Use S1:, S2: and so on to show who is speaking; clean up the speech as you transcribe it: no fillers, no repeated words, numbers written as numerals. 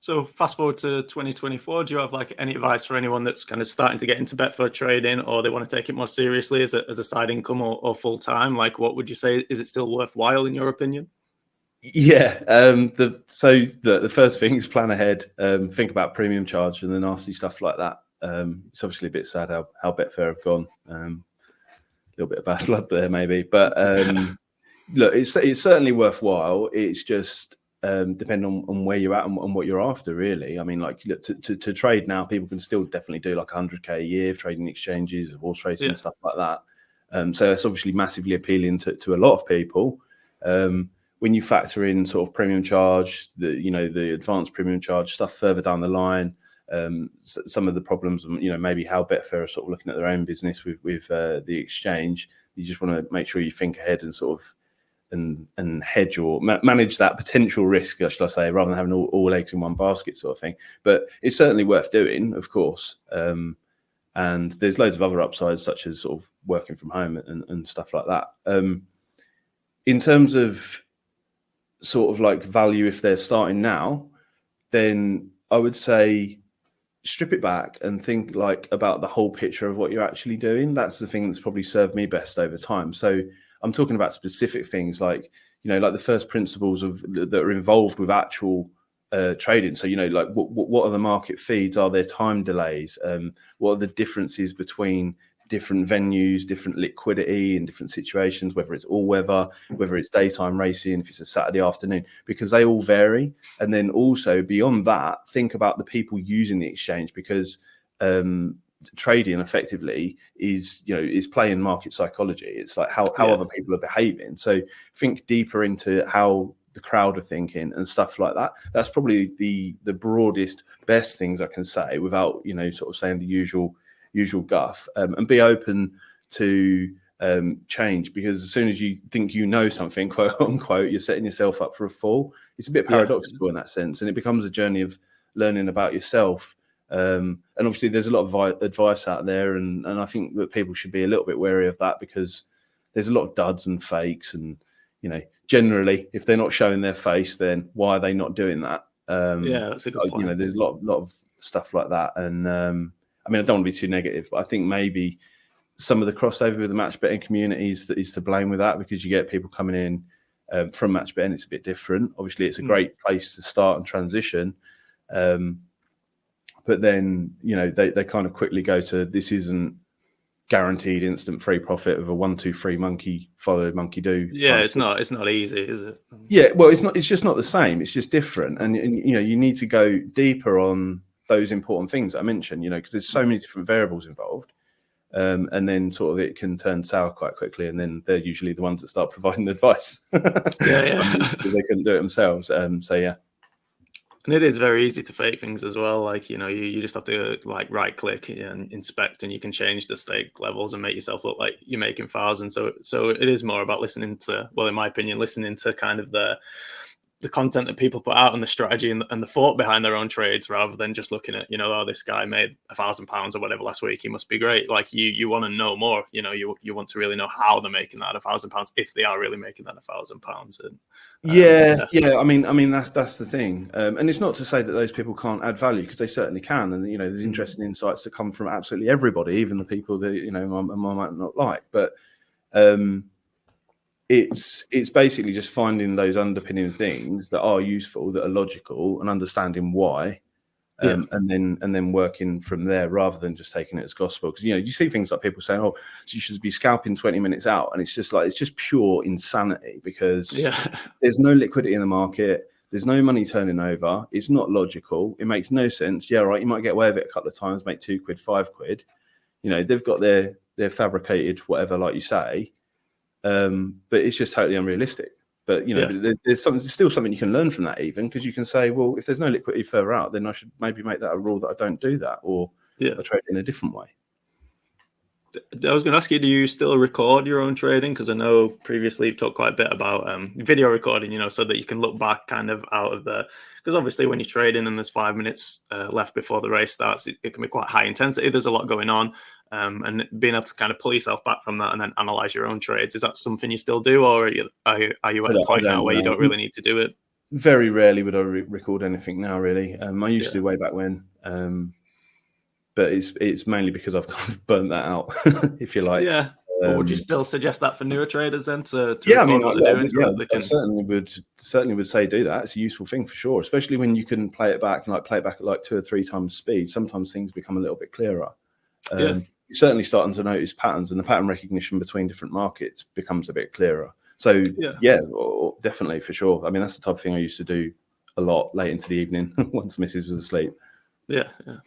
S1: So fast forward to 2024, do you have like any advice for anyone that's kind of starting to get into Betfair trading, or they want to take it more seriously as a side income or full time? Like, what would you say? Is it still worthwhile in your opinion?
S2: Yeah. The first thing is plan ahead. Think about premium charge and the nasty stuff like that. It's obviously a bit sad how Betfair have gone. A little bit of bad blood there, maybe, but look, it's certainly worthwhile. It's just depending on where you're at and what you're after, really. I mean, like, look, to trade now, people can still definitely do like 100k a year trading exchanges, horse racing, stuff like that. So it's obviously massively appealing to a lot of people. When you factor in sort of premium charge, the advanced premium charge stuff further down the line, some of the problems, maybe how Betfair are sort of looking at their own business with the exchange, you just want to make sure you think ahead and sort of and hedge or manage that potential risk, should I say, rather than having all eggs in one basket sort of thing. But it's certainly worth doing, of course. And there's loads of other upsides, such as sort of working from home and stuff like that. In terms of sort of like value, if they're starting now, then I would say strip it back and think like about the whole picture of what you're actually doing. That's the thing that's probably served me best over time. So I'm talking about specific things like, like the first principles that are involved with actual trading. So, like what are the market feeds? Are there time delays? What are the differences between different venues, different liquidity in different situations, whether it's all weather, whether it's daytime racing, if it's a Saturday afternoon, because they all vary. And then also beyond that, think about the people using the exchange, because trading effectively is playing market psychology. It's like how other people are behaving. So think deeper into how the crowd are thinking and stuff like that. That's probably the broadest, best things I can say without sort of saying the usual guff, and be open to change, because as soon as you think something, quote unquote, you're setting yourself up for a fall. It's a bit paradoxical in that sense, and it becomes a journey of learning about yourself. And obviously there's a lot of advice out there, and I think that people should be a little bit wary of that, because there's a lot of duds and fakes, and generally if they're not showing their face, then why are they not doing that?
S1: That's a good point.
S2: There's a lot of stuff like that, and I mean, I don't want to be too negative, but I think maybe some of the crossover with the match betting communities is to blame with that, because you get people coming in from match betting. It's a bit different. Obviously, it's a great place to start and transition. But then, they kind of quickly go to, this isn't guaranteed instant free profit of a 1, 2, 3 monkey follow, monkey do.
S1: Yeah, it's not easy, is it?
S2: Yeah, well, it's just not the same. It's just different. And you need to go deeper on those important things I mentioned, because there's so many different variables involved. And then sort of it can turn sour quite quickly, and then they're usually the ones that start providing advice. Because they couldn't do it themselves. So yeah.
S1: And it is very easy to fake things as well. Like, you just have to like right click and inspect, and you can change the stake levels and make yourself look like you're making thousands. So it is more about listening to, well, in my opinion, listening to kind of the content that people put out and the strategy and the thought behind their own trades, rather than just looking at, oh, this guy made £1,000 or whatever last week, he must be great. Like you want to know more, you want to really know how they're making that £1,000, if they are really making that £1,000. And
S2: I mean that's the thing, and it's not to say that those people can't add value, because they certainly can, and there's interesting insights that come from absolutely everybody, even the people that I might not like, but it's basically just finding those underpinning things that are useful, that are logical, and understanding why, and then working from there, rather than just taking it as gospel. Because you see things like people saying, "Oh, you should be scalping 20 minutes out," and it's just pure insanity, because there's no liquidity in the market, there's no money turning over, it's not logical, it makes no sense. Yeah, right, you might get away with it a couple of times, make £2, £5. They've got their fabricated whatever, like you say. But it's just totally unrealistic. But there's still something you can learn from that, even, because you can say, well, if there's no liquidity further out, then I should maybe make that a rule that I don't do that, or I trade in a different way.
S1: I was going to ask you, do you still record your own trading? Because I know previously you've talked quite a bit about video recording, so that you can look back kind of out of the, because obviously when you're trading and there's 5 minutes left before the race starts, it can be quite high intensity. There's a lot going on. And being able to kind of pull yourself back from that and then analyze your own trades, is that something you still do, or are you at a point now where you don't really need to do it?
S2: Very rarely would I record anything now, really. I used to
S1: Yeah.
S2: way back when, but it's mainly because I've kind of burnt that out, if you like.
S1: Yeah. But would you still suggest that for newer traders then to
S2: Yeah, I
S1: record
S2: mean,
S1: what they're doing so
S2: yeah,
S1: that they
S2: I
S1: can?
S2: certainly would say do that. It's a useful thing for sure, especially when you can play it back and like play it back at like 2 or 3 times speed. Sometimes things become a little bit clearer.
S1: Yeah.
S2: You're certainly starting to notice patterns, and the pattern recognition between different markets becomes a bit clearer. So yeah, definitely for sure. I mean, that's the type of thing I used to do a lot late into the evening once Mrs. was asleep.
S1: Yeah, yeah.